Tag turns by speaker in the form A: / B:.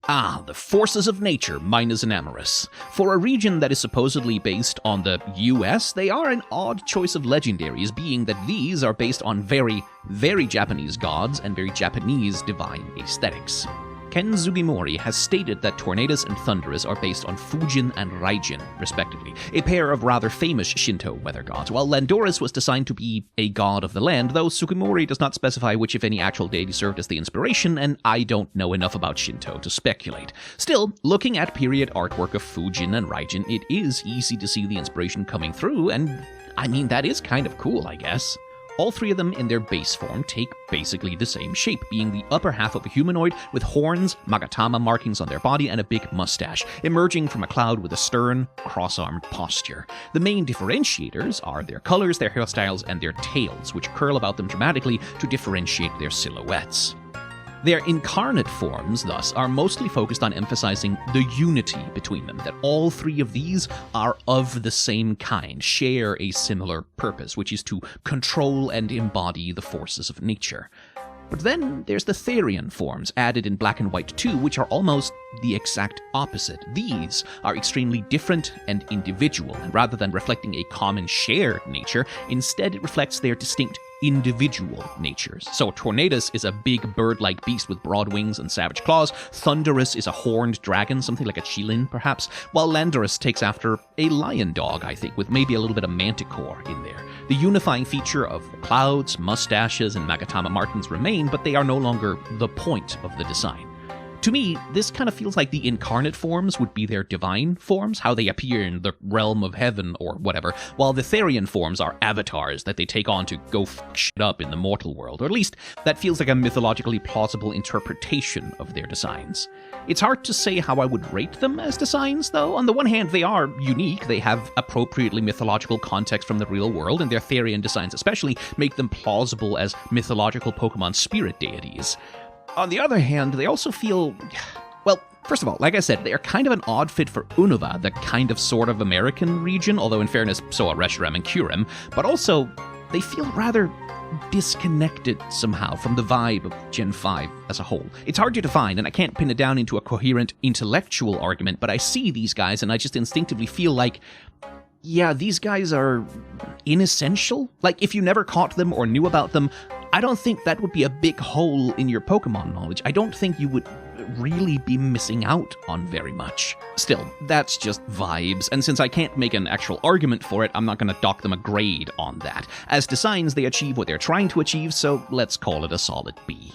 A: Ah, the forces of nature minus Enamorus. For a region that is supposedly based on the US, they are an odd choice of legendaries, being that these are based on very, very Japanese gods and very Japanese divine aesthetics. Ken Sugimori has stated that Tornadus and Thundurus are based on Fujin and Raijin, respectively, a pair of rather famous Shinto weather gods, while Landorus was designed to be a god of the land, though Sugimori does not specify which, if any, actual deity served as the inspiration, and I don't know enough about Shinto to speculate. Still, looking at period artwork of Fujin and Raijin, it is easy to see the inspiration coming through, and I mean, that is kind of cool, I guess. All three of them in their base form take basically the same shape, being the upper half of a humanoid with horns, Magatama markings on their body, and a big mustache, emerging from a cloud with a stern, cross-armed posture. The main differentiators are their colors, their hairstyles, and their tails, which curl about them dramatically to differentiate their silhouettes. Their incarnate forms, thus, are mostly focused on emphasizing the unity between them, that all three of these are of the same kind, share a similar purpose, which is to control and embody the forces of nature. But then there's the Therian forms, added in Black and White 2, which are almost the exact opposite. These are extremely different and individual, and rather than reflecting a common shared nature, instead it reflects their distinct individual natures. So Tornadus is a big bird-like beast with broad wings and savage claws, Thundurus is a horned dragon, something like a Qilin perhaps, while Landorus takes after a lion dog, I think, with maybe a little bit of manticore in there. The unifying feature of the clouds, mustaches, and Magatama markings remain, but they are no longer the point of the design. To me, this kind of feels like the incarnate forms would be their divine forms, how they appear in the realm of heaven or whatever, while the Therian forms are avatars that they take on to go fuck shit up in the mortal world, or at least that feels like a mythologically plausible interpretation of their designs. It's hard to say how I would rate them as designs, though. On the one hand, they are unique, they have appropriately mythological context from the real world, and their Therian designs especially make them plausible as mythological Pokemon spirit deities. On the other hand, they also feel, well, first of all, like I said, they are kind of an odd fit for Unova, the kind of sort of American region, although in fairness, so are Reshiram and Kyurem, but also, they feel rather disconnected somehow from the vibe of Gen 5 as a whole. It's hard to define, and I can't pin it down into a coherent intellectual argument, but I see these guys and I just instinctively feel like, yeah, these guys are inessential. Like, if you never caught them or knew about them, I don't think that would be a big hole in your Pokemon knowledge. I don't think you would really be missing out on very much. Still, that's just vibes, and since I can't make an actual argument for it, I'm not going to dock them a grade on that. As designs, they achieve what they're trying to achieve, so let's call it a solid B.